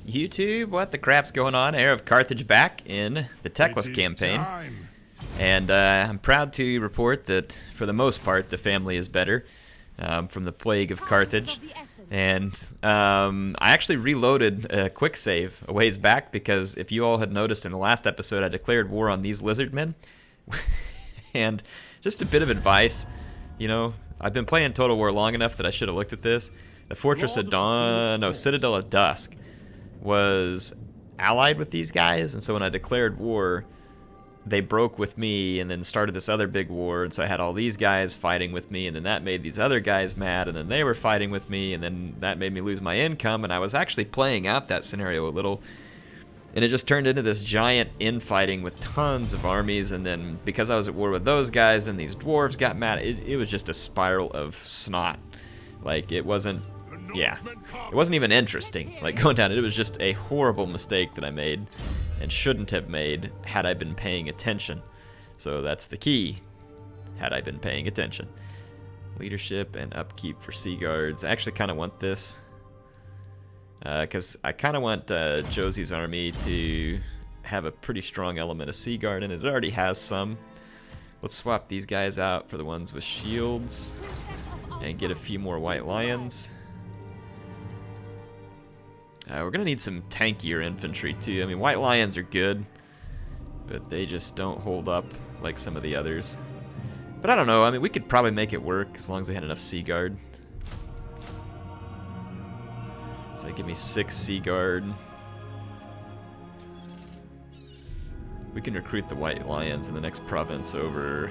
YouTube, what the crap's going on? Heir of Carthage back in the Teclis campaign. And I'm proud to report that, for the most part, the family is better from the plague of Carthage. And I actually reloaded a quick save a ways back because if you all had noticed in the last episode, I declared war on these lizard men. And just a bit of advice, you know, I've been playing Total War long enough that I should have looked at this. The Fortress of Dawn, no, Citadel of Dusk was allied with these guys, and so when I declared war, they broke with me and then started this other big war, and so I had all these guys fighting with me, and then that made these other guys mad, and then they were fighting with me, and then that made me lose my income, and I was actually playing out that scenario a little, and it just turned into this giant infighting with tons of armies, and then because I was at war with those guys, then these dwarves got mad. It was just a spiral of snot. Like, it wasn't, yeah, it wasn't even interesting, like, going down. It was just a horrible mistake that I made and shouldn't have made had I been paying attention. So that's the key, had I been paying attention. Leadership and upkeep for Sea Guards. I actually kind of want this because I kind of want Josie's army to have a pretty strong element of Sea Guard in it. It already has some. Let's swap these guys out for the ones with shields and get a few more White Lions. We're going to need some tankier infantry too. I mean, White Lions are good, but they just don't hold up like some of the others. But I don't know, I mean, we could probably make it work as long as we had enough Sea Guard. So give me 6 Sea Guard. We can recruit the White Lions in the next province over.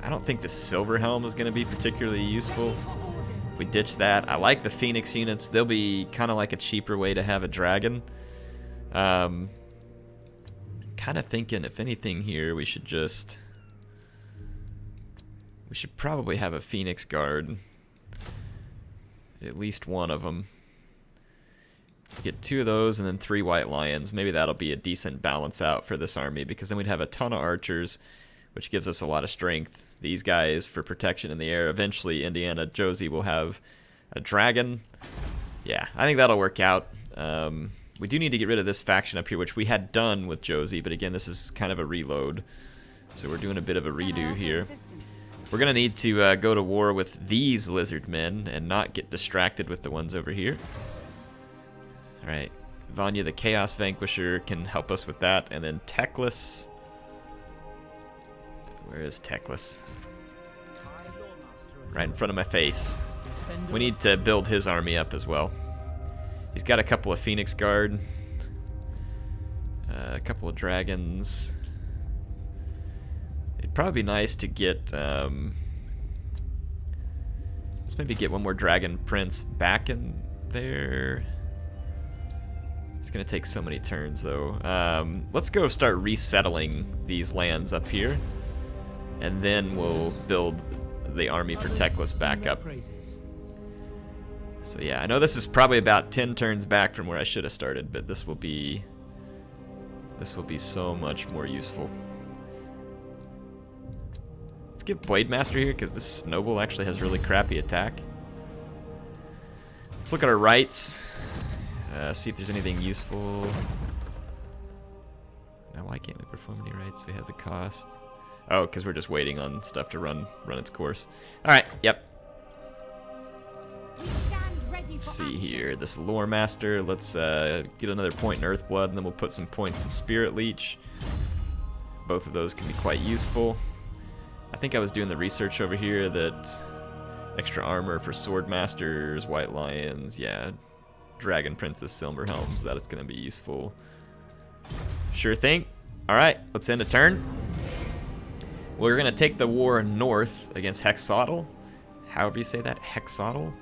I don't think the Silver Helm is going to be particularly useful. If we ditch that, I like the Phoenix units. They'll be kind of like a cheaper way to have a dragon. Kind of thinking, if anything here, we should probably have a Phoenix Guard. At least one of them. Get 2 of those and then 3 White Lions. Maybe that'll be a decent balance out for this army, because then we'd have a ton of archers, which gives us a lot of strength. These guys for protection in the air. Eventually, Indiana Josie will have a dragon. Yeah, I think that'll work out. We do need to get rid of this faction up here, which we had done with Josie, but again, this is kind of a reload. So we're doing a bit of a redo here. We're going to need to go to war with these lizard men and not get distracted with the ones over here. Alright, Vanya the Chaos Vanquisher can help us with that, and then Teclis. Where is Teclis? Right in front of my face. We need to build his army up as well. He's got a couple of Phoenix Guard, a couple of dragons. It'd probably be nice to get, let's maybe get one more Dragon Prince back in there. It's gonna take so many turns though. Let's go start resettling these lands up here, and then we'll build the army for Teclis back up. So yeah, I know this is probably about 10 turns back from where I should have started, but this will be so much more useful. Let's give Blade Master here, because this noble actually has really crappy attack. Let's look at our rights, see if there's anything useful. Now why can't we perform any rights? We have the cost. Oh, because we're just waiting on stuff to run its course. Alright, yep. Let's see here. This Lore Master, let's get another point in Earthblood, and then we'll put some points in Spirit Leech. Both of those can be quite useful. I think I was doing the research over here that extra armor for Sword Masters, White Lions, yeah, Dragon Princess, Silver Helms, that is going to be useful. Sure thing. Alright, let's end a turn. We're going to take the war north against Hexotl. However you say that, Hexotl.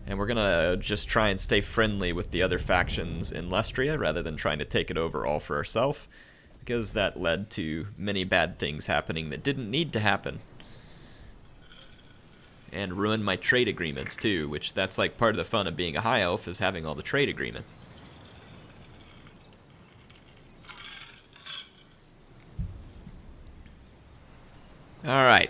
And we're going to just try and stay friendly with the other factions in Lustria rather than trying to take it over all for ourselves, because that led to many bad things happening that didn't need to happen. And ruined my trade agreements too, which that's like part of the fun of being a high elf, is having all the trade agreements. Alright.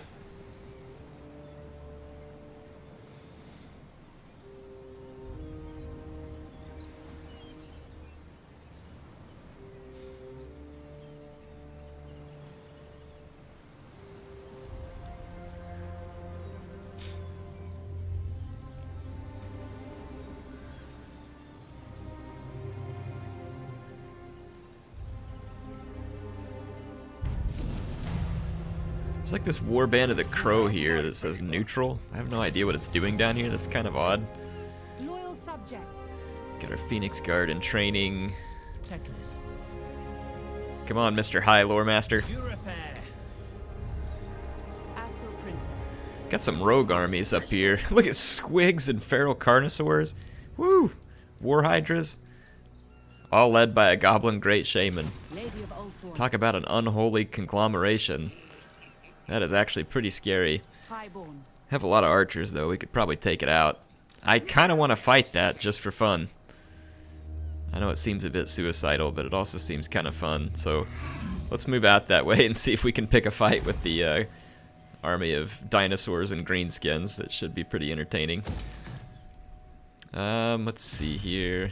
There's like this warband of the crow here that says neutral. I have no idea what it's doing down here. That's kind of odd. Loyal subject. Got our Phoenix Guard in training. Teclis. Come on, Mr. High Lore Master. Got some rogue armies up here. Look at squigs and feral carnosaurs. Woo! War hydras. All led by a goblin great shaman. Talk about an unholy conglomeration. That is actually pretty scary. Have a lot of archers though. We could probably take it out. I kind of want to fight that just for fun. I know it seems a bit suicidal, but it also seems kind of fun. So let's move out that way and see if we can pick a fight with the army of dinosaurs and greenskins. That should be pretty entertaining. Let's see here.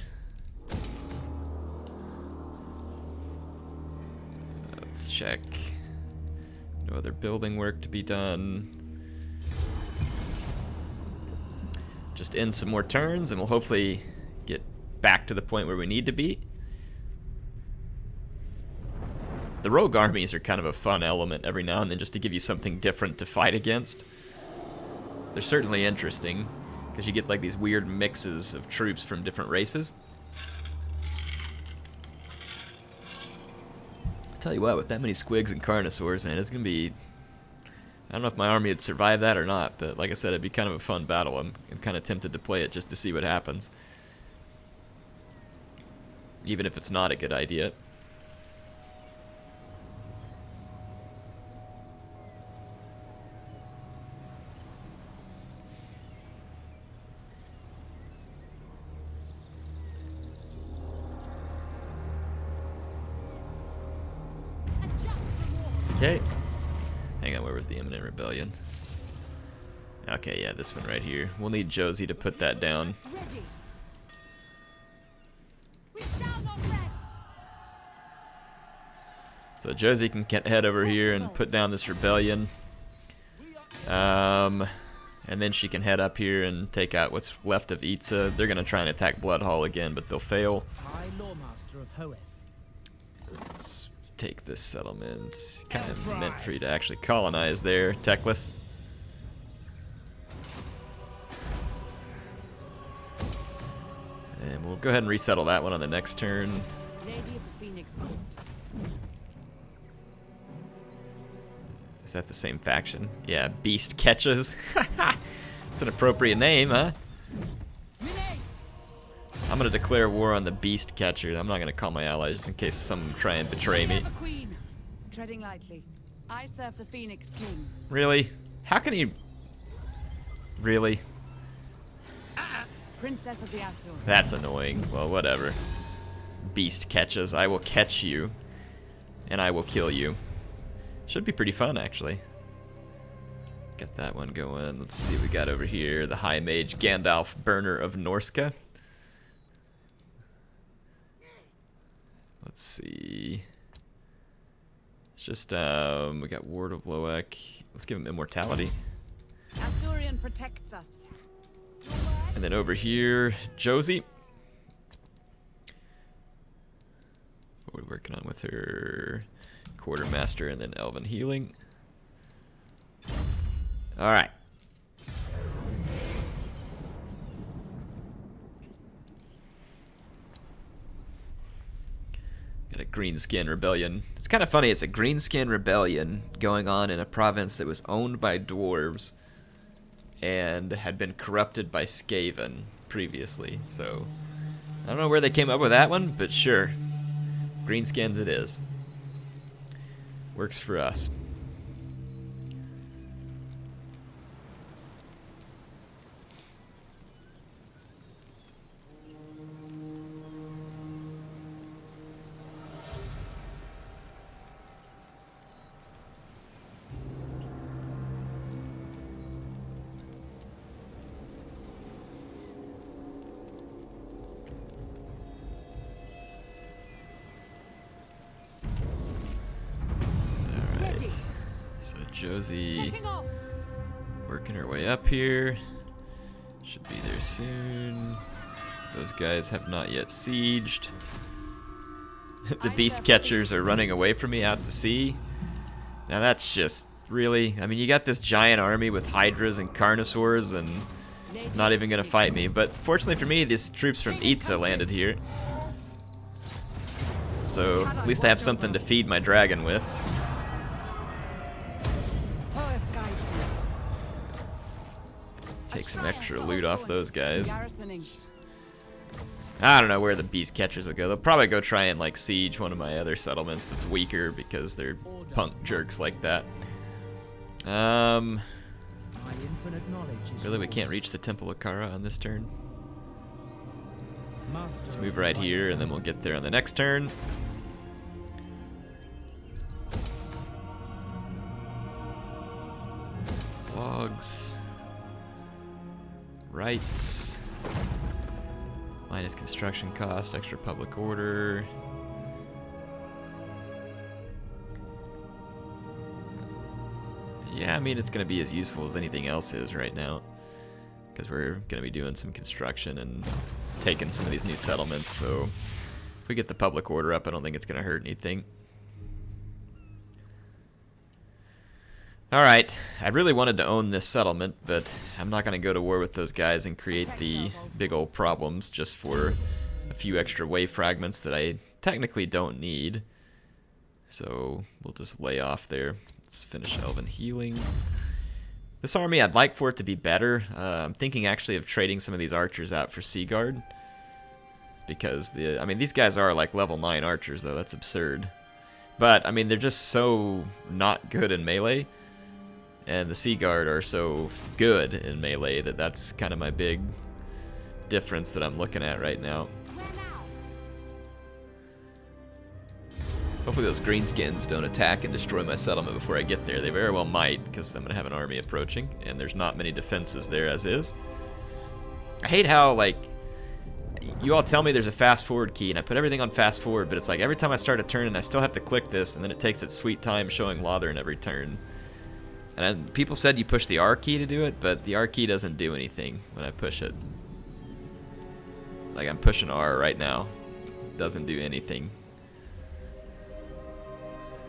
Let's check. No other building work to be done. Just end some more turns and we'll hopefully get back to the point where we need to be. The rogue armies are kind of a fun element every now and then just to give you something different to fight against. They're certainly interesting because you get like these weird mixes of troops from different races. Tell you what, with that many squigs and carnosaurs, man, it's gonna be... I don't know if my army would survive that or not, but like I said, it'd be kind of a fun battle. I'm kind of tempted to play it just to see what happens. Even if it's not a good idea. Okay. Hang on, where was the imminent rebellion? Okay, yeah, this one right here. We'll need Josie to put that down. So Josie can head over here and put down this rebellion. And then she can head up here and take out what's left of Itza. They're going to try and attack Bloodhall again, but they'll fail. Let's take this settlement. Kind of meant for you to actually colonize there, Teclis. And we'll go ahead and resettle that one on the next turn. Is that the same faction? Yeah, Beast Catches. It's an appropriate name, huh? I'm gonna declare war on the Beast Catcher. I'm not gonna call my allies just in case some try and betray me. Treading lightly. I serve the Phoenix King. Really? How can he? Really? Princess of the Azure. That's annoying. Well, whatever. Beast Catches. I will catch you, and I will kill you. Should be pretty fun, actually. Get that one going. Let's see what we got over here. The High Mage Gandalf, Burner of Norska. Let's see. It's just, we got Ward of Loek. Let's give him immortality. Azurian protects us. And then over here, Josie. What are we working on with her? Quartermaster and then Elven Healing. Alright. Got a greenskin rebellion. It's kind of funny, it's a greenskin rebellion going on in a province that was owned by dwarves and had been corrupted by Skaven previously. So, I don't know where they came up with that one, but sure. Greenskins it is. Works for us. Josie working her way up here. Should be there soon. Those guys have not yet sieged. The beast catchers are running away from me out to sea. Now that's just Really? I mean, you got this giant army with hydras and carnosaurs and not even gonna fight me. But fortunately for me, these troops from Itza landed here. So at least I have something to feed my dragon with. Take some extra loot off those guys. I don't know where the beast catchers will go. They'll probably go try and like siege one of my other settlements that's weaker because they're punk jerks like that. Really, we can't reach the Temple of Kara on this turn. Let's move right here and then we'll get there on the next turn. Logs. Rights. Minus construction cost, extra public order. Yeah, I mean, it's going to be as useful as anything else is right now. Because we're going to be doing some construction and taking some of these new settlements. So if we get the public order up, I don't think it's going to hurt anything. Alright, I really wanted to own this settlement, but I'm not going to go to war with those guys and create the big old problems just for a few extra wave fragments that I technically don't need. So we'll just lay off there. Let's finish Elven Healing. This army, I'd like for it to be better. I'm thinking actually of trading some of these archers out for Sea Guard. Because, I mean, these guys are like level 9 archers, though. That's absurd. But, I mean, they're just so not good in melee. And the Sea Guard are so good in melee that that's kind of my big difference that I'm looking at right now. Hopefully those greenskins don't attack and destroy my settlement before I get there. They very well might, because I'm going to have an army approaching, and there's not many defenses there as is. I hate how, like, you all tell me there's a fast forward key, and I put everything on fast forward, but it's like every time I start a turn and I still have to click this, and then it takes its sweet time showing Lothern every turn. And people said you push the R key to do it, but the R key doesn't do anything when I push it. Like, I'm pushing R right now. It doesn't do anything.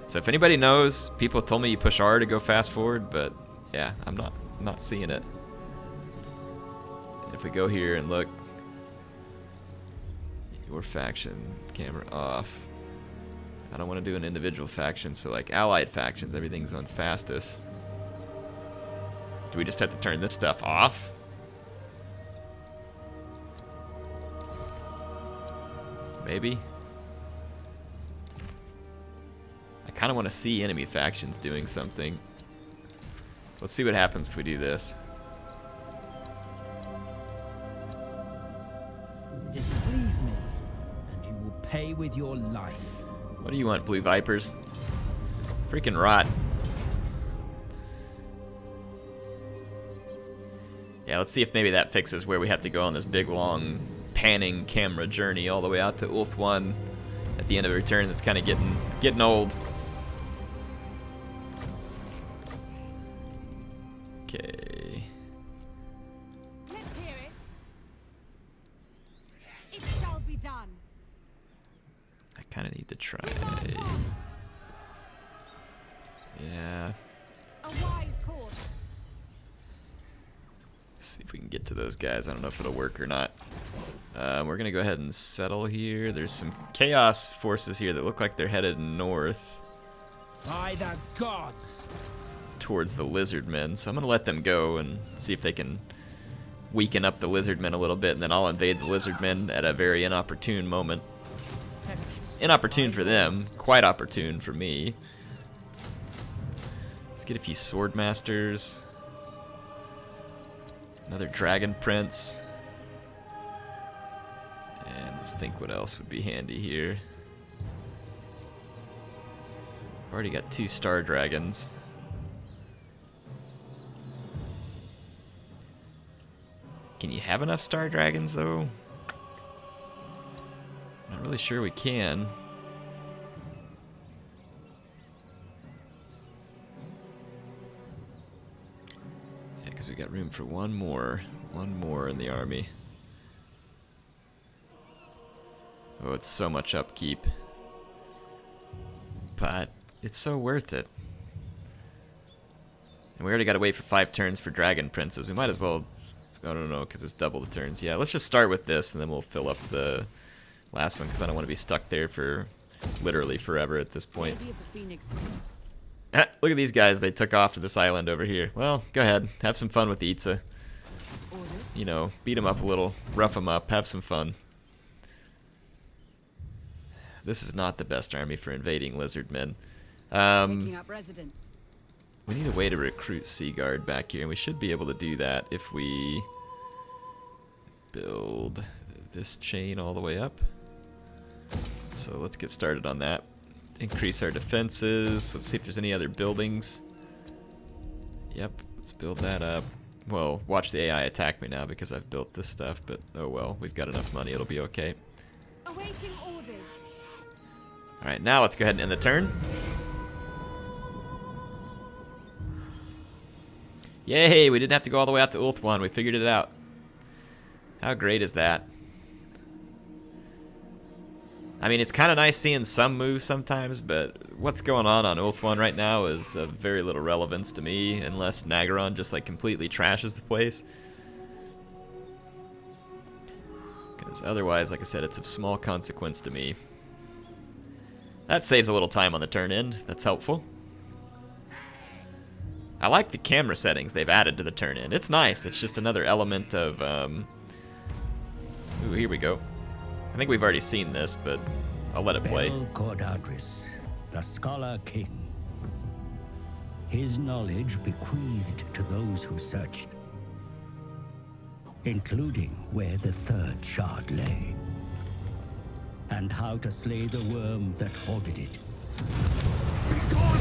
So if anybody knows, people told me you push R to go fast forward, but yeah, I'm not seeing it. If we go here and look, your faction, camera off. I don't want to do an individual faction, so like allied factions, everything's on fastest. Do we just have to turn this stuff off? Maybe. I kind of want to see enemy factions doing something. Let's see what happens if we do this. Displease me, and you will pay with your life. What do you want, Blue Vipers? Freaking rot. Yeah, let's see if maybe that fixes where we have to go on this big, long, panning camera journey all the way out to Ulth 1 at the end of a return that's kind of getting old. Okay. Let's hear it. It shall be done. I kind of need to try. Yeah. A wise course. See if we can get to those guys. I don't know if it'll work or not. We're gonna go ahead and settle here. There's some chaos forces here that look like they're headed north. By the gods! Towards the lizard men. So I'm gonna let them go and see if they can weaken up the lizard men a little bit, and then I'll invade the lizard men at a very inopportune moment. Teclis. Inopportune for them, quite opportune for me. Let's get a few sword masters. Another dragon prince. And let's think what else would be handy here. I've already got 2 star dragons. Can you have enough star dragons though? Not really sure we can. We got room for one more in the army. Oh, it's so much upkeep. But it's so worth it. And we already got to wait for 5 turns for Dragon Princes. We might as well... I don't know, because it's double the turns. Yeah, let's just start with this, and then we'll fill up the last one, because I don't want to be stuck there for literally forever at this point. Look at these guys. They took off to this island over here. Well, go ahead. Have some fun with the Itza. You know, beat them up a little, rough them up, have some fun. This is not the best army for invading lizard men. We need a way to recruit Sea Guard back here, and we should be able to do that if we build this chain all the way up. So let's get started on that. Increase our defenses. Let's see if there's any other buildings. Yep, let's build that up. Well, watch the AI attack me now because I've built this stuff, but oh well, we've got enough money, it'll be okay. Awaiting orders. Alright, now let's go ahead and end the turn. Yay, we didn't have to go all the way out to Ulthuan, we figured it out. How great is that? I mean, it's kind of nice seeing some moves sometimes, but what's going on Ulthuan right now is of very little relevance to me, unless Nagaron just like completely trashes the place. Because otherwise, like I said, it's of small consequence to me. That saves a little time on the turn end, that's helpful. I like the camera settings they've added to the turn end. It's nice, it's just another element of, ooh, here we go. I think we've already seen this, but I'll let it play. Cordadris, the Scholar King. His knowledge bequeathed to those who searched, including where the third shard lay, and how to slay the worm that hoarded it. Begone,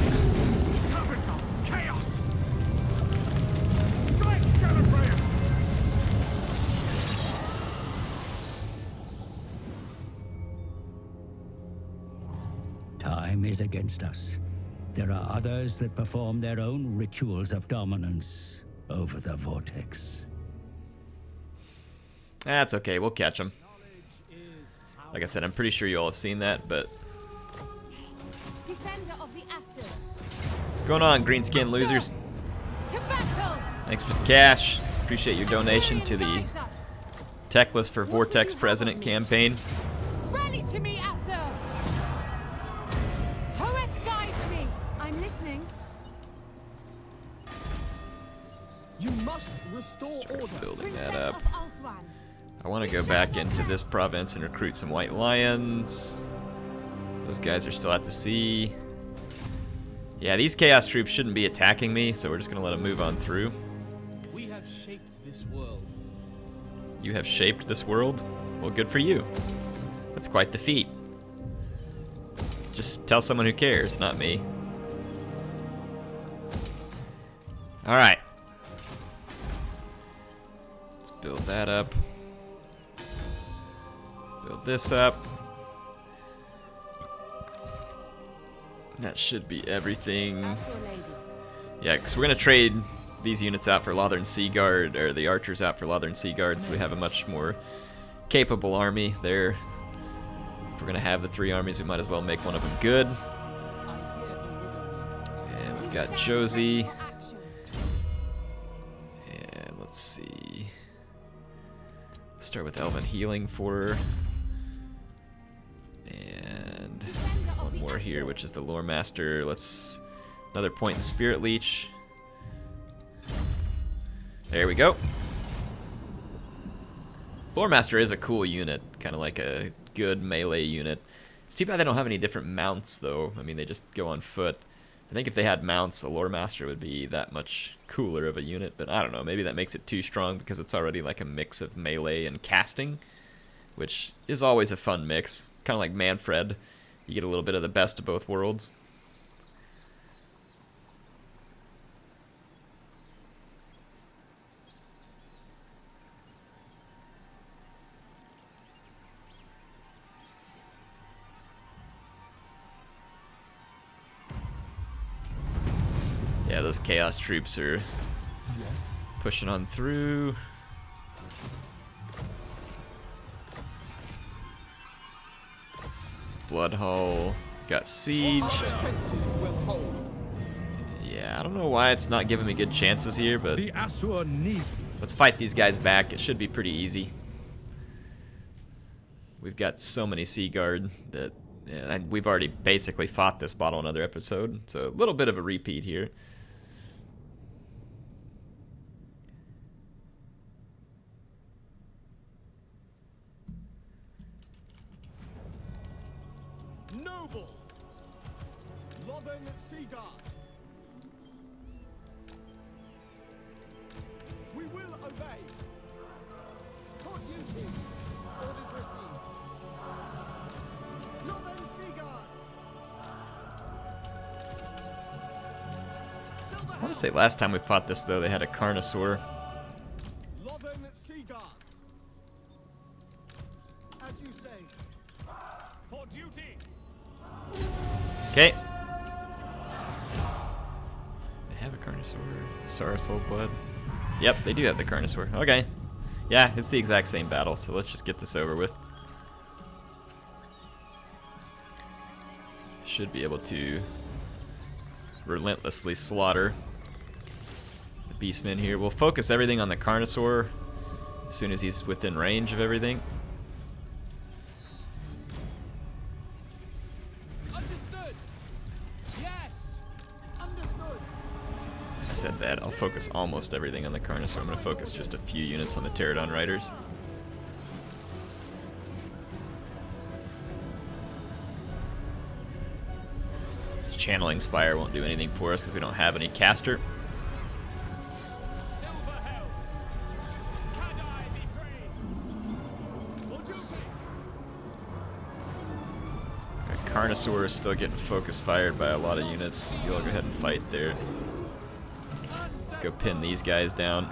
servant of chaos! Strike, Gallifreyus! Time is against us. There are others that perform their own rituals of dominance over the Vortex. That's okay, we'll catch them. Like I said, I'm pretty sure you all have seen that, but... Defender of the Acid. What's going on, green skin losers? To battle. Thanks for the cash. Appreciate your donation to the Teclis for Vortex President campaign. Rally to me, Asser. Hoeth guides me. I'm listening. You must restore Start order. building that Princess up. of Ulthuan. I want to go back into this province and recruit some white lions. Those guys are still at the sea. Yeah, these chaos troops shouldn't be attacking me, so we're just gonna let them move on through. We have shaped this world. You have shaped this world? Well, good for you. That's quite the feat. Just tell someone who cares, not me. Alright. Let's build that up. Build this up. That should be everything. Yeah, because we're going to trade these units out for Lothern Sea Guard, or the archers out for Lothern Sea Guard, so we have a much more capable army there. If we're going to have the 3 armies, we might as well make one of them good. And we've got Josie. And let's see. Start with Elven Healing for her. And one more here, which is the Lore Master. Let's... Another point in Spirit Leech. There we go. Lore Master is a cool unit, kind of like a good melee unit. It's too bad they don't have any different mounts, though. I mean, they just go on foot. I think if they had mounts, a Lore Master would be that much cooler of a unit, but I don't know. Maybe that makes it too strong because it's already like a mix of melee and casting, which is always a fun mix. It's kind of like Manfred. You get a little bit of the best of both worlds. Yeah, those chaos troops are pushing on through. Blood Hall got siege. Our defenses will hold. Yeah, I don't know why it's not giving me good chances here, but The Asur need. let's fight these guys back. It should be pretty easy. We've got so many Sea Guard that and we've already basically fought this bottle in another episode, so a little bit of a repeat here. Noble. Lothern Seaguard. We will obey. For duty. Orders received. Lothern Seaguard. Silver I want to say last time we fought this, though, they had a Carnosaur. Lothern Seaguard. As you say. For duty. Okay. They have a Carnosaur. Soul Blood. Yep, they do have the Carnosaur. Okay. Yeah, it's the exact same battle, so let's just get this over with. Should be able to relentlessly slaughter the Beastmen here. We'll focus everything on the Carnosaur as soon as he's within range of everything. Understood. Yes. Understood. I said that. I'll focus almost everything on the Carnosaur. I'm going to focus just a few units on the Pterodon Riders. This Channeling Spire won't do anything for us because we don't have any caster. Silver Helms. Can I be praised? For duty. Got Carnosaur is still getting focus fired by a lot of units. You'll go ahead and fight there. Let's go pin these guys down.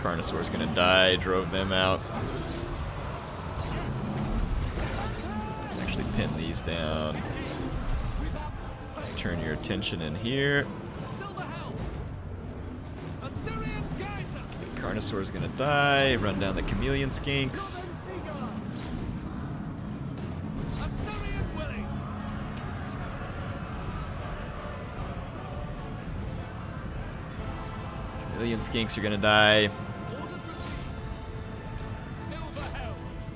Carnosaur's gonna die, drove them out. Let's actually pin these down. Turn your attention in here. Silver Helms. Assyrian guides us. Carnosaur's gonna die, run down the chameleon skinks. Seaguard. Assyrian willing. Chameleon skinks are gonna die. Orders received. Silver Helms.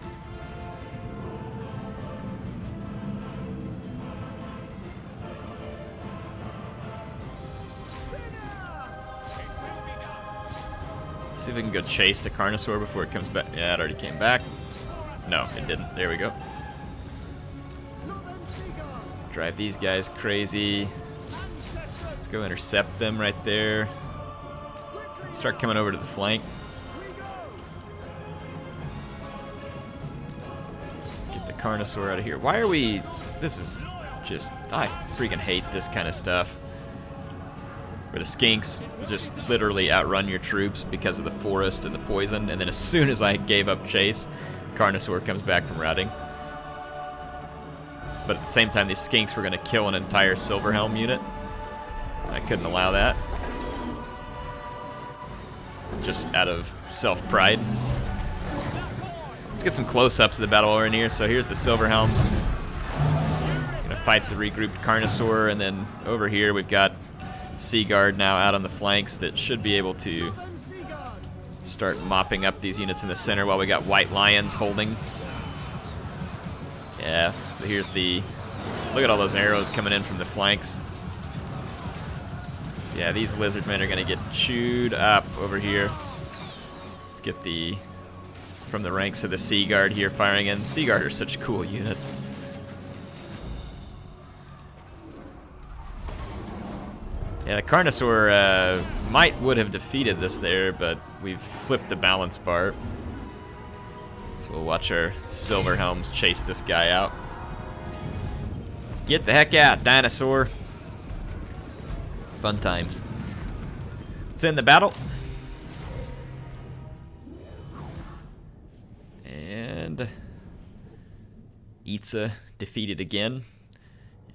See if we can go chase the Carnosaur before it comes back. Yeah, it already came back. No, it didn't. There we go. Lothern Seaguard. Drive these guys crazy. Ancestors. Let's go intercept them right there. Quickly. Start coming over to the flank. We go. Get the Carnosaur out of here. Why are we... This is just... I freaking hate this kind of stuff. Where the skinks just literally outrun your troops because of the forest and the poison, and then as soon as I gave up chase, Carnosaur comes back from routing. But at the same time, these skinks were going to kill an entire Silverhelm unit. I couldn't allow that. Just out of self-pride. Let's get some close-ups of the battle we're in here. So here's the Silverhelms. Gonna fight the regrouped Carnosaur, and then over here we've got Sea Guard now out on the flanks that should be able to Lothern Seaguard. start mopping up these units in the center while we got White Lions holding. Yeah, so here's the... Look at all those arrows coming in from the flanks. So yeah, these lizardmen are going to get chewed up over here. Let's get the... From the ranks of the Sea Guard here firing in. Sea Guard are such cool units. Yeah, the Carnosaur would have defeated this there, but we've flipped the balance bar. So we'll watch our Silverhelms chase this guy out. Get the heck out, dinosaur. Fun times. Let's end the battle. And Itza defeated again.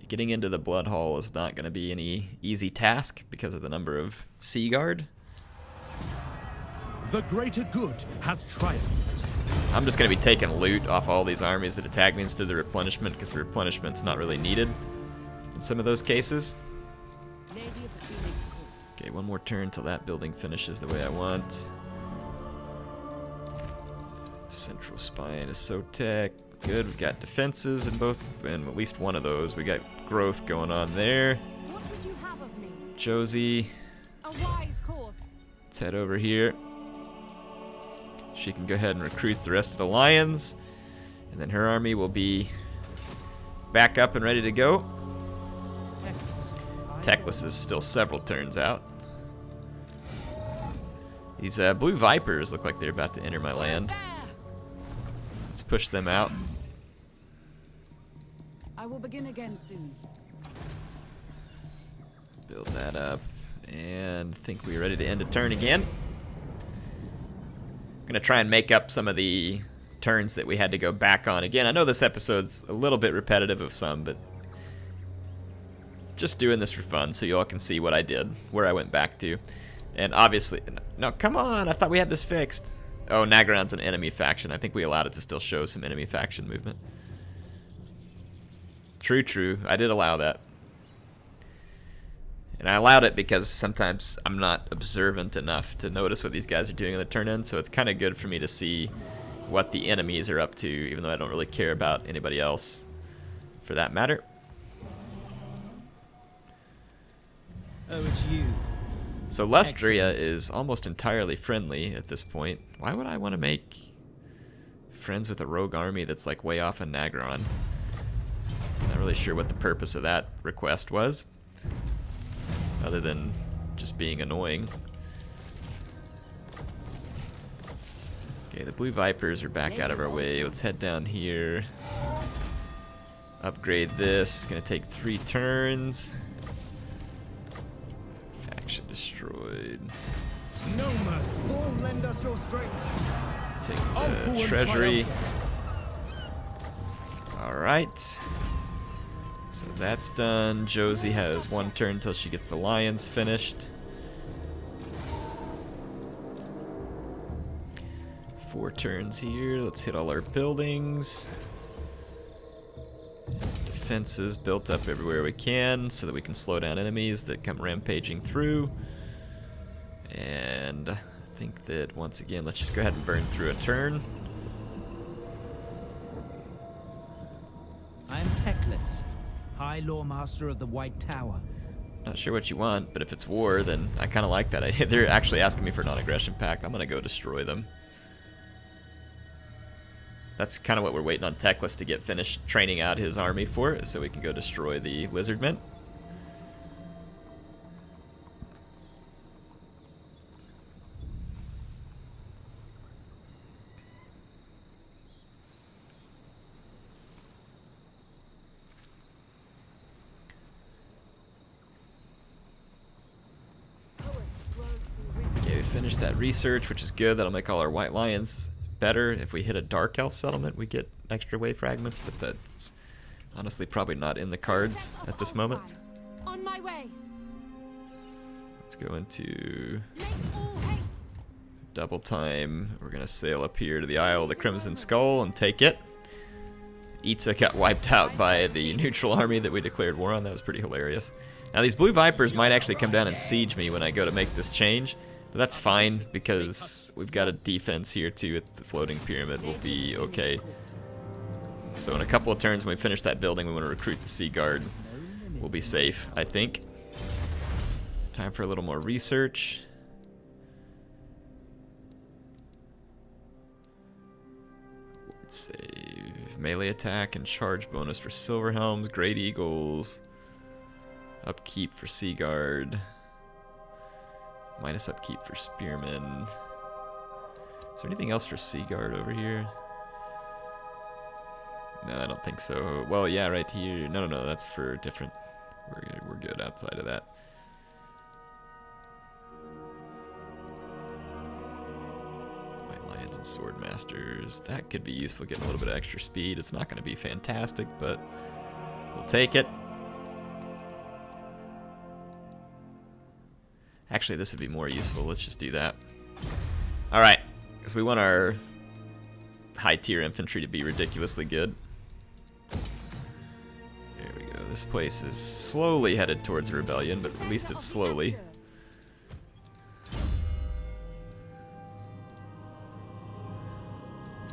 Getting into the Blood Hall is not going to be any easy task because of the number of Sea Guard. The greater good has triumphed. I'm just going to be taking loot off all these armies that attack me instead of the replenishment because the replenishment's not really needed in some of those cases. Lady Okay, one more turn till that building finishes the way I want. Central spine is so tech. Good, we've got defenses in both, and at least one of those. We got growth going on there. What would you have of me? Josie, A wise course. let's head over here. She can go ahead and recruit the rest of the lions, and then her army will be back up and ready to go. Teclis is still several turns out. These blue vipers look like they're about to enter my land. Let's push them out. I will begin again soon. Build that up. And think we're ready to end a turn again. I'm gonna try and make up some of the turns that we had to go back on again. I know this episode's a little bit repetitive of some, but just doing this for fun so you all can see what I did, where I went back to. And obviously, no, come on, I thought we had this fixed. Oh, Nagaron's an enemy faction. I think we allowed it to still show some enemy faction movement. True, true. I did allow that. And I allowed it because sometimes I'm not observant enough to notice what these guys are doing in the turn in, so it's kind of good for me to see what the enemies are up to, even though I don't really care about anybody else for that matter. Oh, it's you. So Lustria Excellent. is almost entirely friendly at this point. Why would I want to make friends with a rogue army that's like way off in Nagaron? Not really sure what the purpose of that request was, other than just being annoying. Okay, the blue vipers are back out of our way. Let's head down here. Upgrade this. It's gonna take 3 turns. Faction destroyed. No mercy. All lend us your strength. Take the treasury. Alright. So that's done. Josie has 1 turn until she gets the lions finished. 4 turns here. Let's hit all our buildings. Defenses built up everywhere we can so that we can slow down enemies that come rampaging through. And I think that once again, let's just go ahead and burn through a turn. I am Teclis, High Lawmaster of the White Tower. Not sure what you want, but if it's war, then I kind of like that idea. They're actually asking me for a non-aggression pact. I'm going to go destroy them. That's kind of what we're waiting on Teclis to get finished training out his army for, so we can go destroy the lizardmen. Okay, we finished that research, which is good. That'll make all our white lions better. If we hit a dark elf settlement, we get extra wave fragments, but that's honestly probably not in the cards at this moment. On my way. Let's go into Make all haste. double time. We're gonna sail up here to the Isle of the Crimson Skull and take it. Itza got wiped out by the neutral army that we declared war on. That was pretty hilarious. Now these blue vipers might actually come down and siege me when I go to make this change, but that's fine because we've got a defense here too at the floating pyramid. We'll be okay. So in a couple of turns when we finish that building, we want to recruit the Sea Guard. We'll be safe, I think. Time for a little more research. Let's save. Melee attack and charge bonus for Silver Helms, Great Eagles. Upkeep for Sea Guard. Minus upkeep for Spearmen. Is there anything else for Sea Guard over here? No, I don't think so. Well, yeah, right here. No, that's for different. We're good outside of that. White Lions and Sword Masters. That could be useful, getting a little bit of extra speed. It's not going to be fantastic, but we'll take it. Actually, this would be more useful. Let's just do that. Alright, because we want our high-tier infantry to be ridiculously good. There we go. This place is slowly headed towards a rebellion, but at least it's slowly.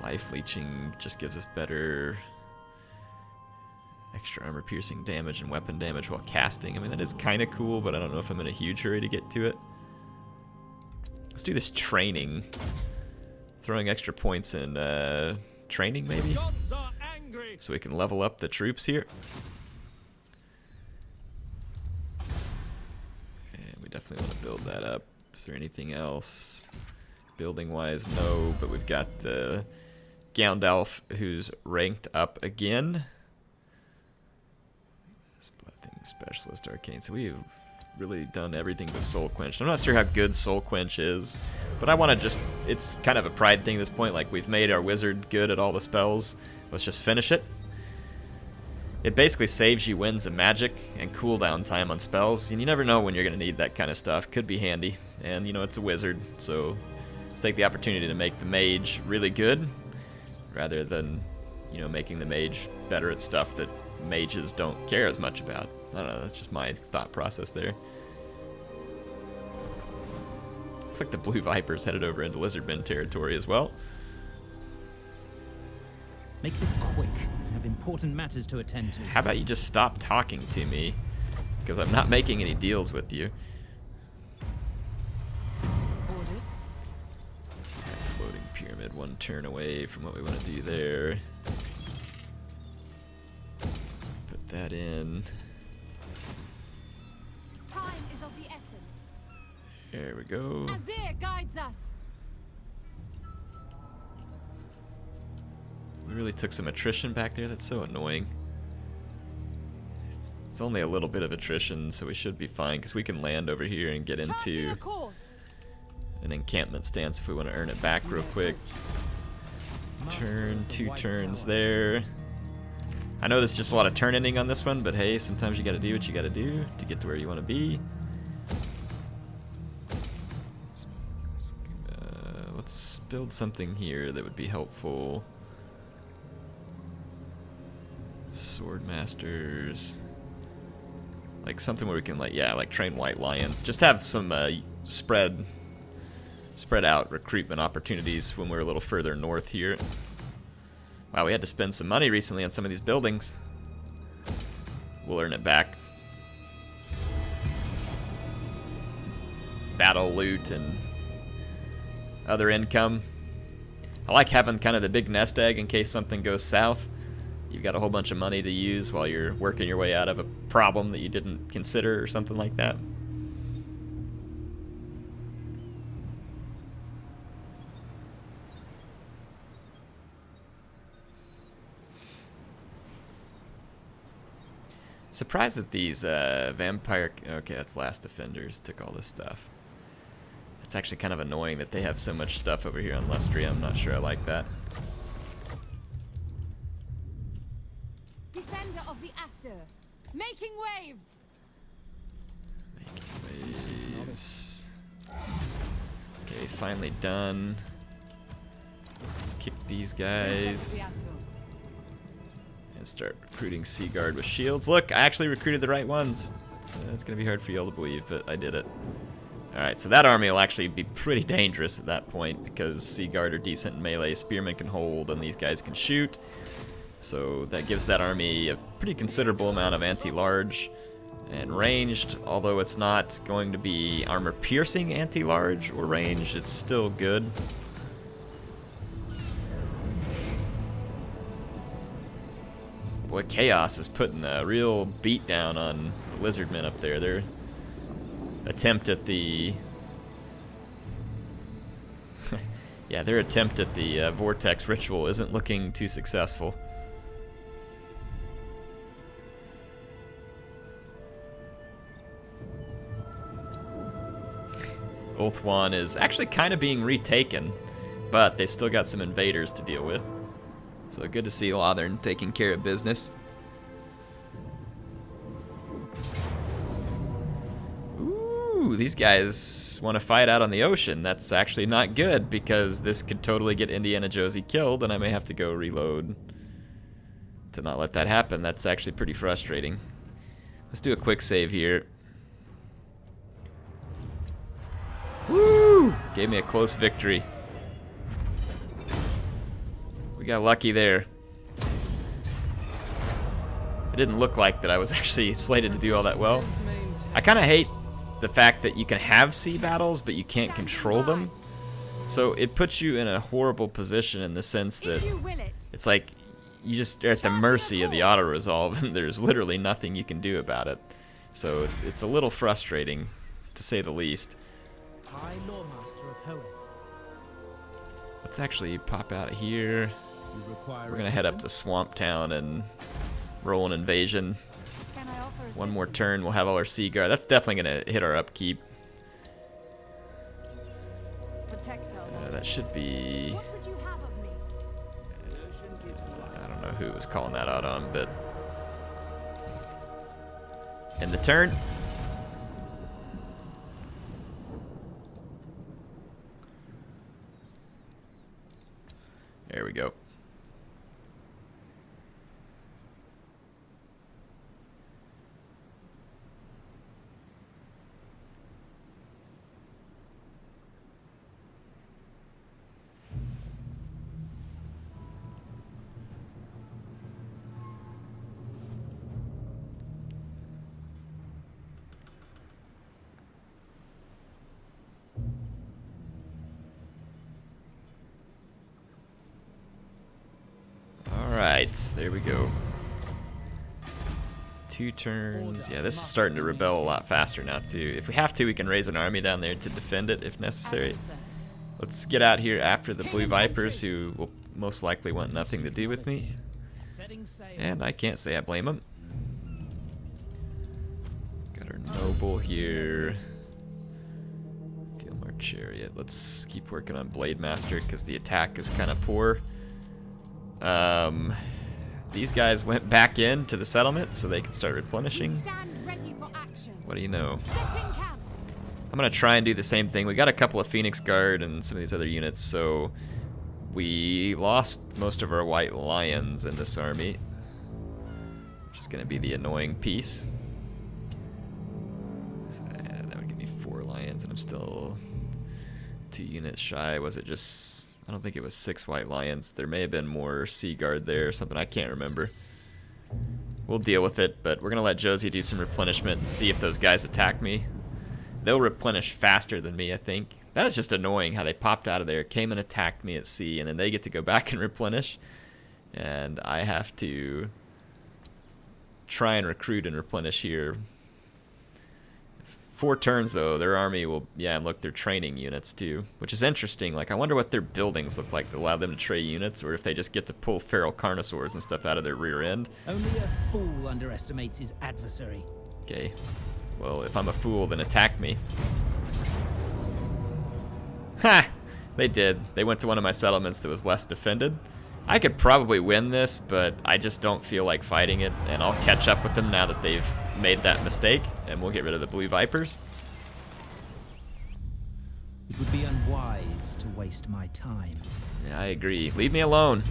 Life leeching just gives us better extra armor piercing damage and weapon damage while casting. I mean, that is kind of cool, but I don't know if I'm in a huge hurry to get to it. Let's do this training. Throwing extra points in training, maybe? Gods are angry. So we can level up the troops here. And we definitely want to build that up. Is there anything else? Building-wise, no, but we've got the Gandalf, who's ranked up again. Specialist Arcane. So we've really done everything but Soul Quench. I'm not sure how good Soul Quench is, but I want to just... It's kind of a pride thing at this point. Like, we've made our wizard good at all the spells. Let's just finish it. It basically saves you winds of magic and cooldown time on spells, and you never know when you're going to need that kind of stuff. Could be handy. And, you know, it's a wizard, so let's take the opportunity to make the mage really good, rather than, you know, making the mage better at stuff that mages don't care as much about. I don't know, that's just my thought process there. Looks like the Blue Viper's headed over into Lizardmen territory as well. Make this quick. I have important matters to attend to. How about you just stop talking to me? Because I'm not making any deals with you. Orders. Floating pyramid, one turn away from what we want to do there. Put that in. Time is of the essence. There we go. Azir guides us. We really took some attrition back there. That's so annoying. It's only a little bit of attrition, so we should be fine, because we can land over here and get into an encampment stance if we want to earn it back real quick. Turn, 2 turns there. I know there's just a lot of turn ending on this one, but hey, sometimes you gotta do what you gotta do to get to where you want to be. Let's build something here that would be helpful. Sword masters. Like something where we can, like, yeah, like train white lions. Just have some spread out recruitment opportunities when we're a little further north here. Wow, we had to spend some money recently on some of these buildings. We'll earn it back. Battle loot and other income. I like having kind of the big nest egg in case something goes south. You've got a whole bunch of money to use while you're working your way out of a problem that you didn't consider or something like that. Surprised that these vampire... Okay, that's Last Defenders. Took all this stuff. It's actually kind of annoying that they have so much stuff over here on Lustria. I'm not sure I like that. Defender of the Aesir. Making waves. Making waves. Okay, finally done. Let's kick these guys. And start recruiting Seaguard with shields. Look, I actually recruited the right ones. It's going to be hard for y'all to believe, but I did it. Alright, so that army will actually be pretty dangerous at that point, because Seaguard are decent in melee, Spearmen can hold, and these guys can shoot. So that gives that army a pretty considerable amount of anti-large and ranged, although it's not going to be armor-piercing anti-large or range, it's still good. Boy, Chaos is putting a real beat down on the Lizardmen up there. Their attempt at the... yeah, their attempt at the Vortex ritual isn't looking too successful. Ulthuan is actually kind of being retaken, but they've still got some invaders to deal with. So good to see Lothern taking care of business. Ooh, these guys want to fight out on the ocean. That's actually not good, because this could totally get Indiana Josie killed, and I may have to go reload to not let that happen. That's actually pretty frustrating. Let's do a quick save here. Woo! Gave me a close victory. We got lucky there. It didn't look like that I was actually slated to do all that well. I kind of hate the fact that you can have sea battles, but you can't control them. So it puts you in a horrible position in the sense that it's like you just are at the mercy of the auto-resolve, and there's literally nothing you can do about it. So it's a little frustrating, to say the least. High Lawmaster of Hoeth. Let's actually pop out of here. We're going to head up to Swamp Town and roll an invasion. One more turn, we'll have all our Sea Guard. That's definitely going to hit our upkeep. That should be... I don't know who was calling that out on, but... End the turn. There we go. Alright, there we go. 2 turns. Yeah, this is starting to rebel a lot faster now too. If we have to, we can raise an army down there to defend it if necessary. Let's get out here after the Blue Vipers, who will most likely want nothing to do with me. And I can't say I blame them. Got our Noble here. Gilmar Chariot. Let's keep working on Blade Master because the attack is kind of poor. These guys went back into the settlement so they can start replenishing. What do you know? I'm gonna try and do the same thing. We got a couple of Phoenix Guard and some of these other units, so we lost most of our White Lions in this army, which is gonna be the annoying piece. So, yeah, that would give me 4 Lions, and I'm still 2 units shy. Was it just... I don't think it was 6 White Lions. There may have been more Sea Guard there or something. I can't remember. We'll deal with it, but we're going to let Josie do some replenishment and see if those guys attack me. They'll replenish faster than me, I think. That was just annoying how they popped out of there, came and attacked me at sea, and then they get to go back and replenish. And I have to try and recruit and replenish here. 4 turns though, their army will, yeah, and look, they're training units too, which is interesting. Like, I wonder what their buildings look like that allow them to train units, or if they just get to pull feral carnosaurs and stuff out of their rear end. Only a fool underestimates his adversary. Okay, well, if I'm a fool, then attack me. Ha! They did. They went to one of my settlements that was less defended. I could probably win this, but I just don't feel like fighting it, and I'll catch up with them now that they've made that mistake, and we'll get rid of the Blue Vipers. It would be unwise to waste my time. Yeah, I agree. Leave me alone.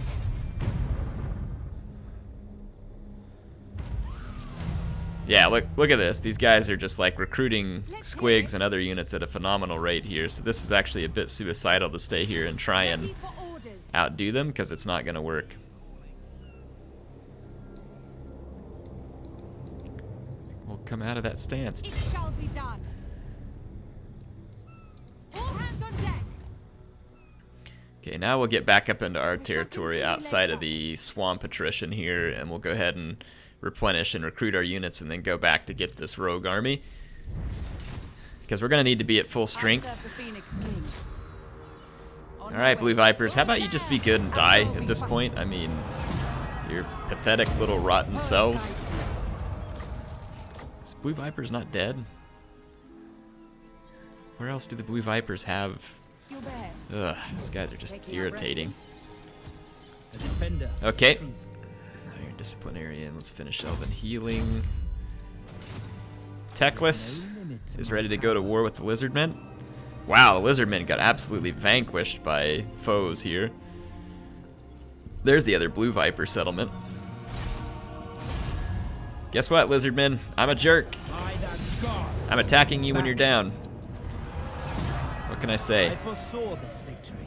Yeah, look at this. These guys are just like recruiting squigs and other units at a phenomenal rate here, so this is actually a bit suicidal to stay here and try and outdo them, because it's not going to work. We'll come out of that stance. It shall be done. All hands on deck. Okay, now we'll get back up into our territory outside of the swamp attrition here, and we'll go ahead and replenish and recruit our units and then go back to get this rogue army, because we're going to need to be at full strength. Alright, Blue Vipers, how about you just be good and die at this point? I mean, your pathetic little rotten selves. Is Blue Vipers not dead? Where else do the Blue Vipers have? Ugh, these guys are just irritating. Okay. You're disciplinarian. Let's finish Elven healing. Teclis is ready to go to war with the Lizardmen. Wow, the Lizardmen got absolutely vanquished by foes here. There's the other Blue Viper settlement. Guess what, Lizardmen? I'm a jerk. I'm attacking you when you're down. What can I say? I foresaw this victory.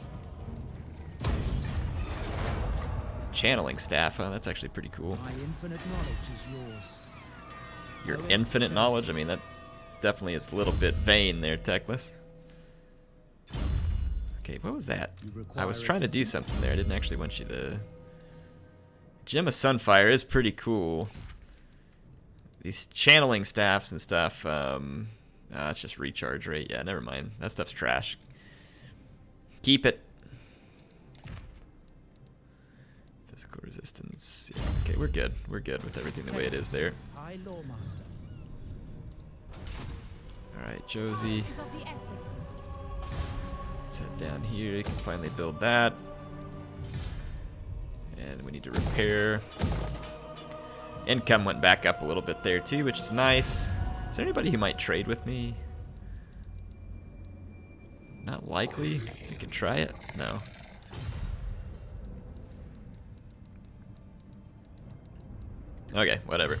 channeling staff, huh? That's actually pretty cool. My infinite knowledge is yours. Your infinite knowledge? I mean, that definitely is a little bit vain there, Teclis. Okay, what was that? I was trying to do something there. I didn't actually want you to... Gem of Sunfire is pretty cool. These channeling staffs and stuff, it's just recharge rate. Yeah, never mind. That stuff's trash. Keep it. Physical resistance. Yeah, okay, we're good. We're good with everything the way it is there. High Law Master. Alright, Josie. Let's head down here. You can finally build that. And we need to repair. Income went back up a little bit there too, which is nice. Is there anybody who might trade with me? Not likely. We can try it. No. Okay, whatever.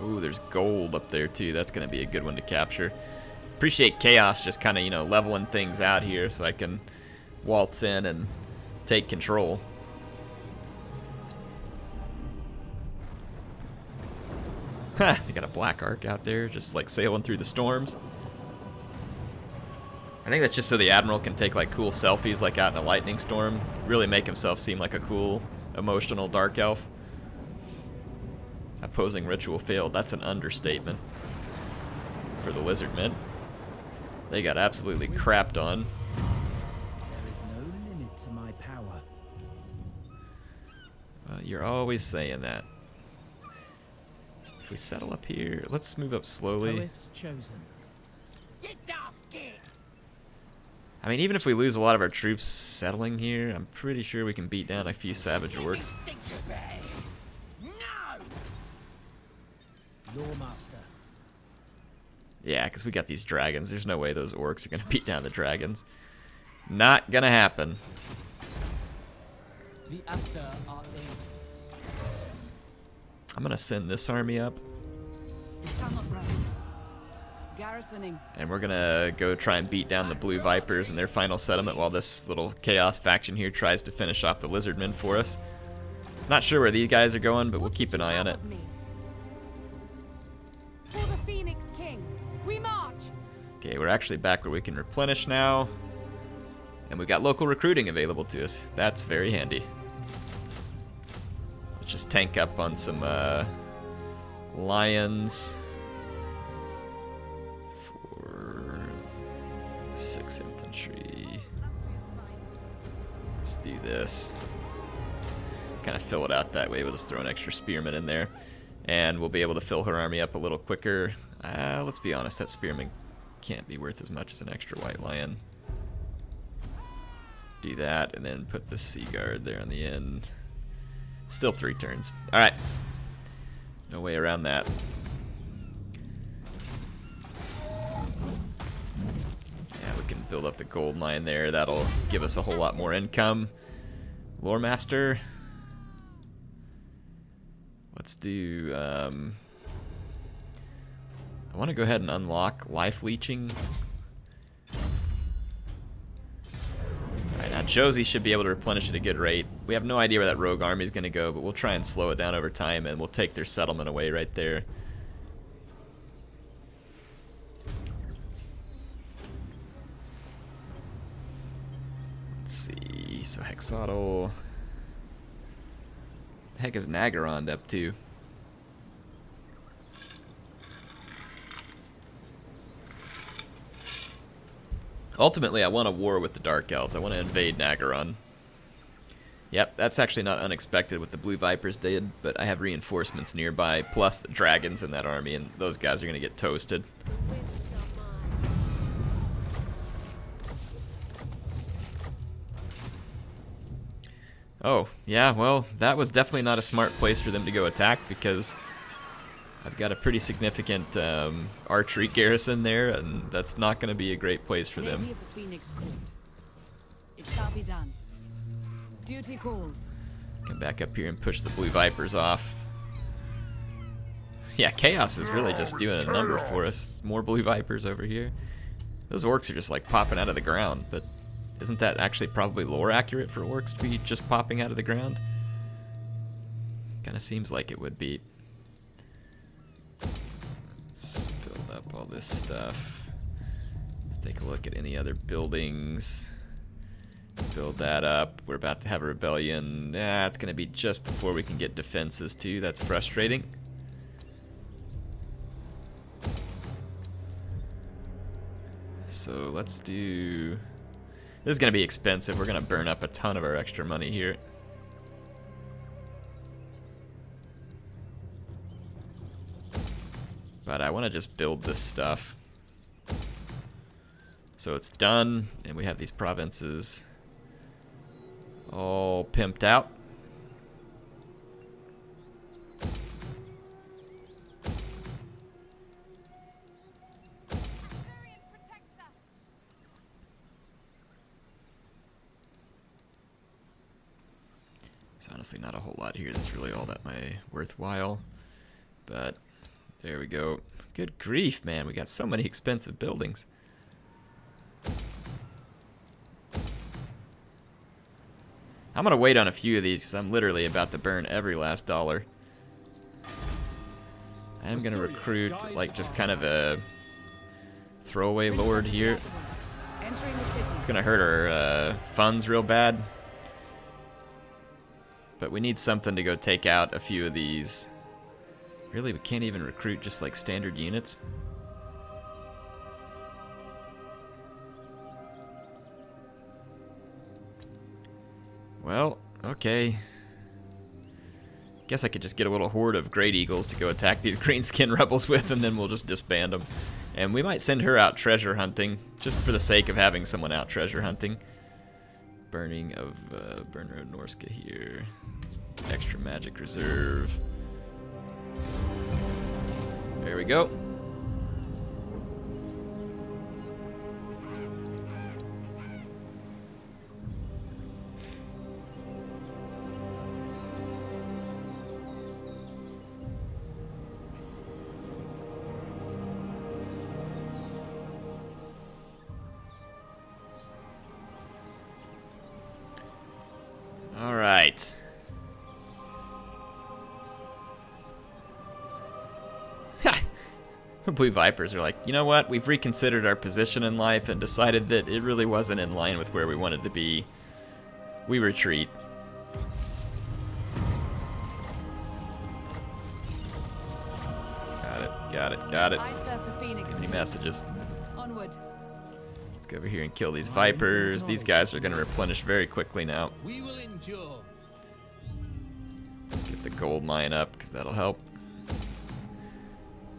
Ooh, there's gold up there too. That's going to be a good one to capture. Appreciate Chaos just kind of, you know, leveling things out here so I can waltz in and take control. Ha! They got a black arc out there just like sailing through the storms. I think that's just so the Admiral can take like cool selfies like out in a lightning storm. Really make himself seem like a cool, emotional dark elf. Opposing ritual failed. That's an understatement for the Lizardmen. They got absolutely crapped on. There is no limit to my power. You're always saying that. If we settle up here, let's move up slowly. Oath's chosen. I mean, even if we lose a lot of our troops settling here, I'm pretty sure we can beat down a few savage orcs. Law Master. Yeah, because we got these dragons. There's no way those orcs are going to beat down the dragons. Not going to happen. The Asa are dangerous. I'm going to send this army up. We shall not rest. Garrisoning. And we're going to go try and beat down the Blue Vipers in their final settlement while this little Chaos faction here tries to finish off the Lizardmen for us. Not sure where these guys are going, but we'll keep an eye on it. For the Phoenix King, we march. Okay, we're actually back where we can replenish now. And we've got local recruiting available to us. That's very handy. Let's just tank up on some lions. For 6 infantry. Let's do this. Kind of fill it out that way. We'll just throw an extra spearman in there. And we'll be able to fill her army up a little quicker. Let's be honest, that spearman can't be worth as much as an extra white lion. Do that, and then put the sea guard there on the end. Still 3 turns. Alright. No way around that. Yeah, we can build up the gold mine there. That'll give us a whole lot more income. Lore Master. Let's do, I want to go ahead and unlock life leeching. Alright, now Josie should be able to replenish at a good rate. We have no idea where that rogue army is going to go, but we'll try and slow it down over time, and we'll take their settlement away right there. Let's see, so Hexatl. The heck is Nagaron up to? Ultimately, I want a war with the Dark Elves. I want to invade Nagaron. Yep, that's actually not unexpected what the Blue Vipers did, but I have reinforcements nearby, plus the dragons in that army, and those guys are going to get toasted. Oh, yeah, well, that was definitely not a smart place for them to go attack, because I've got a pretty significant archery garrison there, and that's not going to be a great place for them. Lady of the Phoenix Court. It shall be done. Duty calls. Come back up here and push the Blue Vipers off. Yeah, Chaos is really just doing a number for us. More blue vipers over here. Those orcs are just like popping out of the ground, but isn't that actually probably lore accurate for orcs to be just popping out of the ground? Kind of seems like it would be. Let's build up all this stuff. Let's take a look at any other buildings. Build that up. We're about to have a rebellion. Nah, it's going to be just before we can get defenses too. That's frustrating. So let's do... This is going to be expensive. We're going to burn up a ton of our extra money here. But I want to just build this stuff. So it's done, and we have these provinces all pimped out. There's honestly not a whole lot here that's really all that worthwhile. But there we go. Good grief, man. We got so many expensive buildings. I'm going to wait on a few of these because I'm literally about to burn every last dollar. I am going to recruit like just kind of a throwaway lord here. It's going to hurt our funds real bad. But we need something to go take out a few of these. Really, we can't even recruit just like standard units? Well, okay. Guess I could just get a little horde of Great Eagles to go attack these greenskin rebels with, and then we'll just disband them. And we might send her out treasure hunting, just for the sake of having someone out treasure hunting. Burning of Burner of Norska here. Extra magic reserve. There we go. All right. The Blue Vipers are like, you know what? We've reconsidered our position in life and decided that it really wasn't in line with where we wanted to be. We retreat. Got it, got it, got it. Too many messages. Onward. Let's go over here and kill these Vipers. These guys are going to replenish very quickly now. We will endure. Let's get the gold mine up, because that'll help.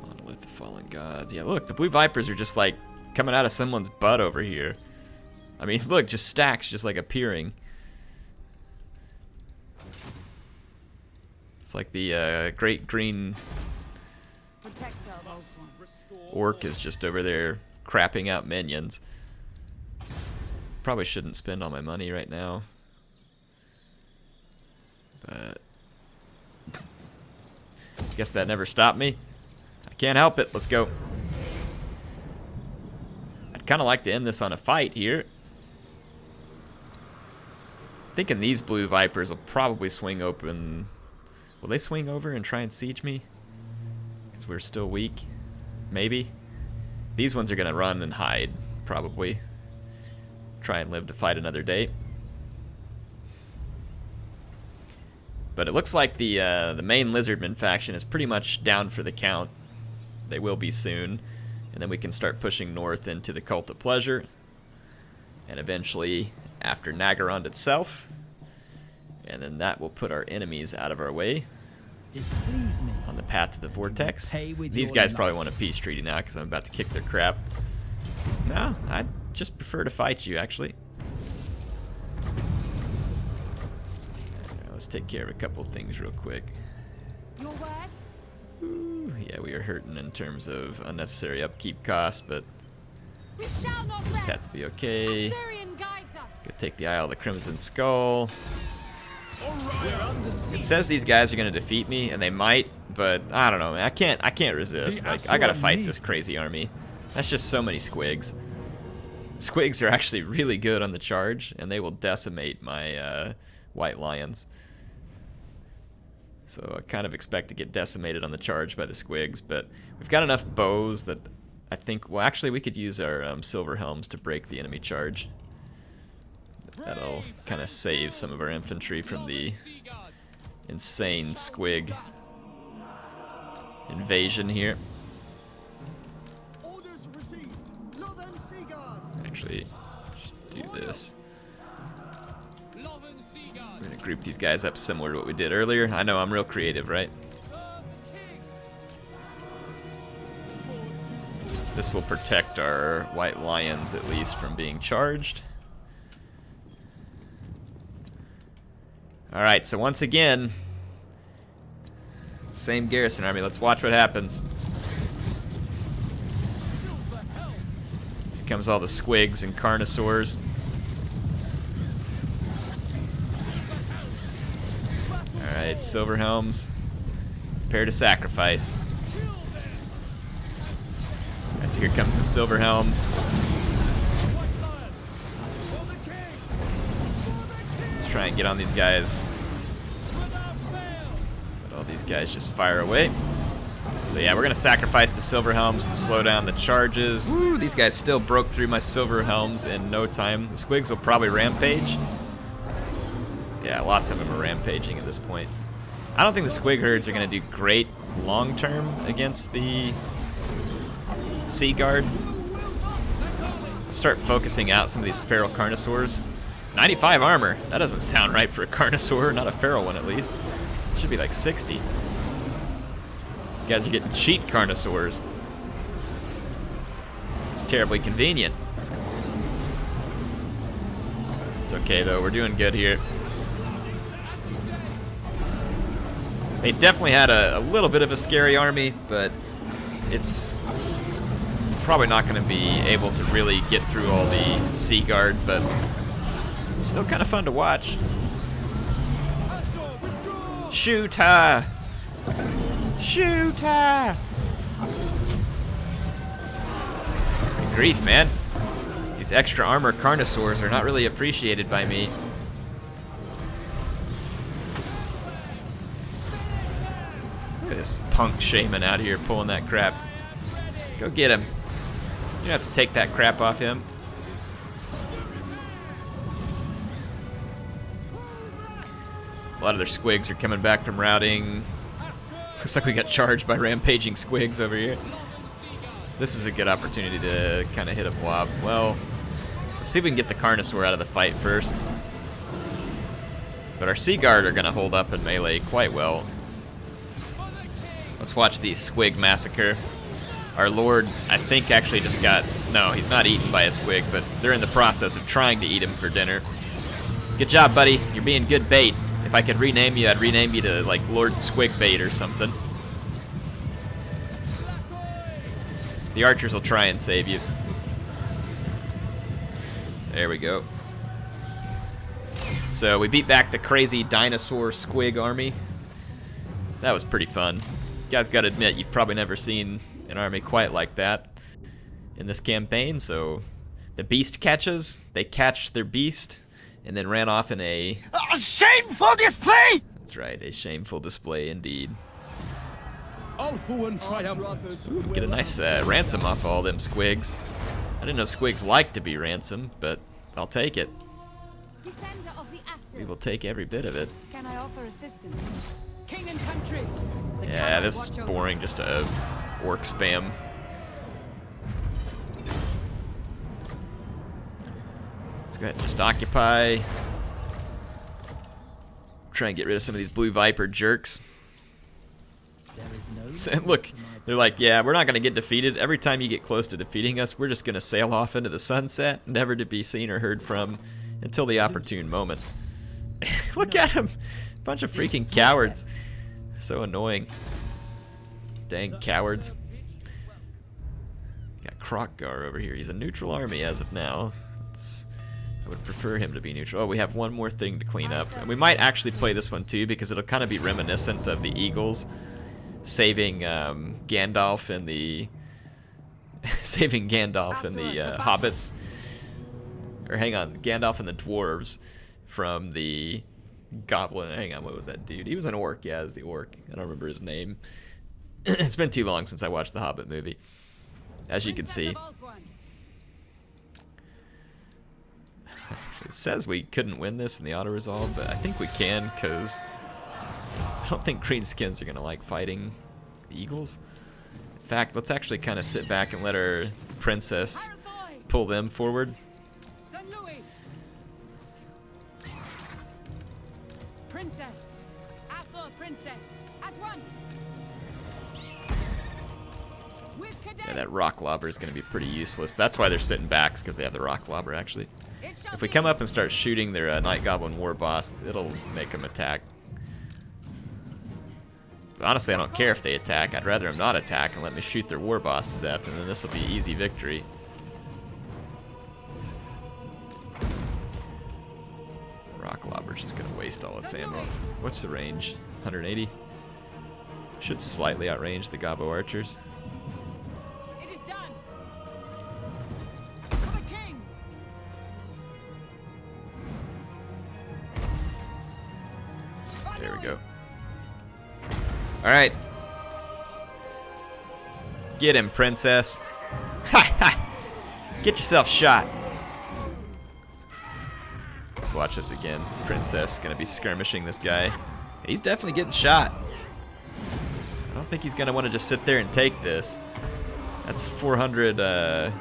Monolith of Fallen Gods. Yeah, look, the Blue Vipers are just like coming out of someone's butt over here. I mean, look, just stacks just like appearing. It's like the great green orc is just over there crapping out minions. Probably shouldn't spend all my money right now. But guess that never stopped me. I can't help it. Let's go. I'd kind of like to end this on a fight here. Thinking these Blue Vipers will probably swing open. Will they swing over and try and siege me? Because we're still weak. Maybe. These ones are going to run and hide, probably. Try and live to fight another day. But it looks like the main Lizardman faction is pretty much down for the count. They will be soon. And then we can start pushing north into the Cult of Pleasure. And eventually after Nagarond itself. And then that will put our enemies out of our way. Displease me. On the path to the Vortex. These guys probably want a peace treaty now because I'm about to kick their crap. No, I'd just prefer to fight you, actually. Let's take care of a couple things real quick. Your word? Ooh, yeah, we are hurting in terms of unnecessary upkeep costs, but We shall not just rest. have to be okay. Assyrian guides us. Go take the Isle of the Crimson Skull. We're under It siege. says these guys are going to defeat me, and they might, but I don't know, man. I can't resist. Like, I gotta fight this crazy army. That's just so many squigs. Squigs are actually really good on the charge, and they will decimate my white lions. So I kind of expect to get decimated on the charge by the squigs, but we've got enough bows that I think, well, actually we could use our silver helms to break the enemy charge. That'll kind of save some of our infantry from the insane squig invasion here. Actually, just do this. We're gonna group these guys up similar to what we did earlier. I know I'm real creative, right? This will protect our white lions at least from being charged. Alright, so once again, same garrison army. Let's watch what happens. Here comes all the squigs and carnosaurs. Alright, silver helms. Prepare to sacrifice. So here comes the silver helms. Let's try and get on these guys. Let all these guys just fire away. So yeah, we're gonna sacrifice the silver helms to slow down the charges. Woo! These guys still broke through my silver helms in no time. The squigs will probably rampage. Yeah, lots of them are rampaging at this point. I don't think the squig herds are gonna do great long term against the Sea Guard. Start focusing out some of these feral carnosaurs. 95 armor. That doesn't sound right for a carnosaur, not a feral one at least. It should be like 60. These guys are getting cheat carnosaurs. It's terribly convenient. It's okay though, we're doing good here. They definitely had a little bit of a scary army, but it's probably not going to be able to really get through all the Sea Guard, but it's still kind of fun to watch. Shoot her! Shoot her! Good grief, man. These extra armor carnosaurs are not really appreciated by me. Look at this punk shaman out here pulling that crap. Go get him. You don't have to take that crap off him. A lot of their squigs are coming back from routing. Looks like we got charged by rampaging squigs over here. This is a good opportunity to kind of hit a blob. Well, let's see if we can get the Carnosaur out of the fight first. But our Sea Guard are going to hold up in melee quite well. Let's watch the squig massacre. Our Lord, I think, actually just got... No, he's not eaten by a squig, but they're in the process of trying to eat him for dinner. Good job, buddy. You're being good bait. If I could rename you, I'd rename you to, like, Lord Squig Bait or something. The archers will try and save you. There we go. So we beat back the crazy dinosaur squig army. That was pretty fun. You guys gotta admit, you've probably never seen an army quite like that in this campaign. So the beast catches, they catch their beast, and then ran off in a shameful display! That's right, a shameful display indeed. Awful and triumphant. Ooh, get a nice ransom off all them squigs. I didn't know squigs like to be ransomed, but I'll take it. Defender of the Acid. We will take every bit of it. Can I offer assistance? King and country. The Yeah, cannot this is watch over boring, us. just a orc spam. Let's go ahead and just occupy. Try and get rid of some of these blue viper jerks. So, look, they're like, yeah, we're not going to get defeated. Every time you get close to defeating us, we're just going to sail off into the sunset, never to be seen or heard from until the opportune moment. Look at them. Bunch of freaking cowards. So annoying. Dang cowards. Got Krokgar over here. He's a neutral army as of now. I would prefer him to be neutral. Oh, we have one more thing to clean up. And we might actually play this one too, because it'll kind of be reminiscent of the Eagles. saving Gandalf and the saving Gandalf and the hobbits, or hang on, Gandalf and the dwarves from the goblin. Hang on, what was that dude? He was an orc. Yeah, it was the orc. I don't remember his name. It's been too long since I watched the Hobbit movie, as you can see. It says we couldn't win this in the auto resolve, but I think we can, because I don't think greenskins are gonna like fighting the eagles. In fact, let's actually kind of sit back and let our princess pull them forward. Princess, Asur princess, at once. With cadet. Yeah, that rock lobber is gonna be pretty useless. That's why they're sitting backs, because they have the rock lobber actually. If we come up and start shooting their Night Goblin war boss, it'll make them attack. But honestly, I don't care if they attack. I'd rather them not attack and let me shoot their war boss to death, and then this will be easy victory. Rock lobber's just gonna waste all its ammo. What's the range? 180? Should slightly outrange the Gobbo archers. It is done. For the king. There we go. Alright. Get him, princess. Ha ha! Get yourself shot. Let's watch this again. Princess gonna be skirmishing this guy. He's definitely getting shot. I don't think he's gonna want to just sit there and take this. That's 400, or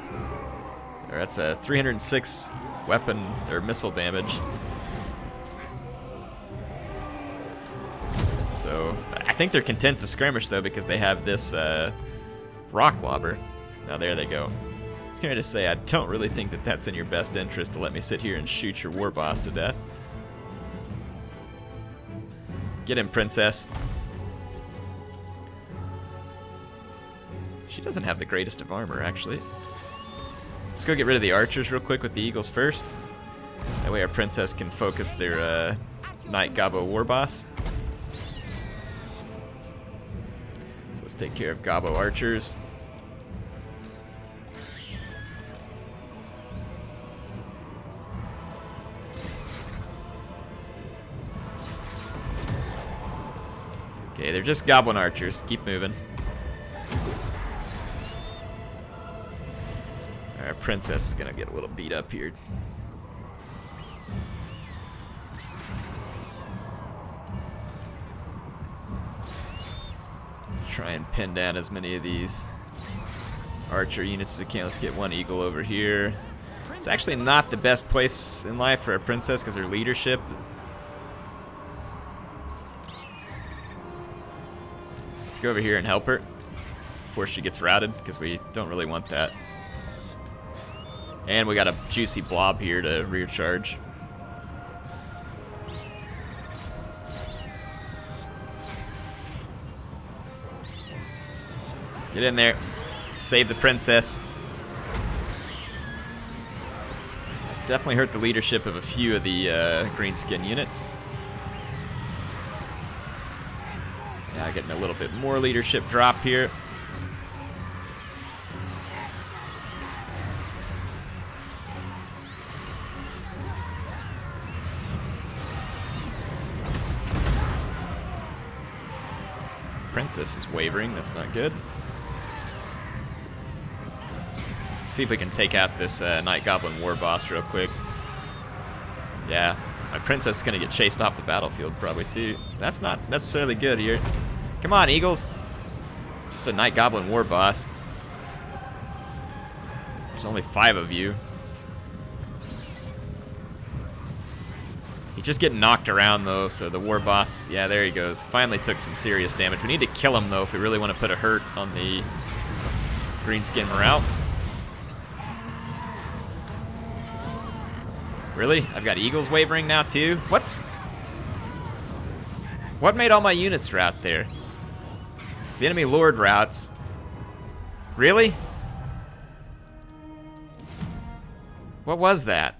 that's a 306 weapon or missile damage. So I think they're content to skirmish though, because they have this rock lobber. Now there they go. I was gonna just say, I don't really think that that's in your best interest to let me sit here and shoot your war boss to death. Get him, princess. She doesn't have the greatest of armor, actually. Let's go get rid of the archers real quick with the eagles first. That way our princess can focus their Night Gobbo war boss. So let's take care of Gobbo archers. Okay, they're just goblin archers. Keep moving. Our princess is gonna get a little beat up here. Try and pin down as many of these archer units as we can. Let's get one eagle over here. It's actually not the best place in life for a princess because her leadership. Let's go over here and help her before she gets routed, because we don't really want that. And we got a juicy blob here to rear charge. Get in there. Save the princess. Definitely hurt the leadership of a few of the greenskin units. Now getting a little bit more leadership drop here. Princess is wavering. That's not good. See if we can take out this Night Goblin war boss real quick. Yeah, my princess is gonna get chased off the battlefield probably too. That's not necessarily good here. Come on, eagles. Just a Night Goblin war boss. There's only 5 of you. He's just getting knocked around though, so the war boss, yeah, there he goes. Finally took some serious damage. We need to kill him though if we really want to put a hurt on the greenskin morale. Really? I've got eagles wavering now too? What made all my units route there? The enemy lord routes. Really? What was that?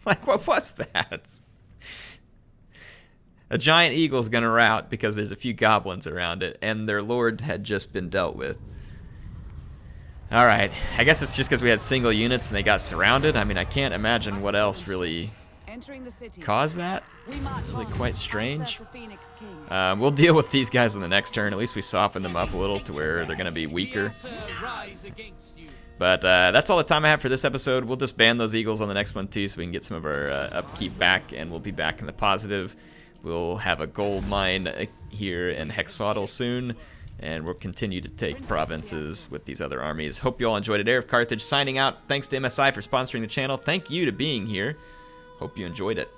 Like, what was that? A giant eagle's gonna rout because there's a few goblins around it, and their lord had just been dealt with. Alright, I guess it's just because we had single units and they got surrounded. I mean, I can't imagine what else really Entering the city. caused that. We march Really on. quite Answer strange. for Phoenix King. We'll deal with these guys in the next turn. At least we soften them up a little to where they're going to be weaker. But that's all the time I have for this episode. We'll disband those eagles on the next one too so we can get some of our upkeep back, and we'll be back in the positive. We'll have a gold mine here in Hexodal soon, and we'll continue to take provinces with these other armies. Hope you all enjoyed it. Heir of Carthage signing out. Thanks to MSI for sponsoring the channel. Thank you to being here. Hope you enjoyed it.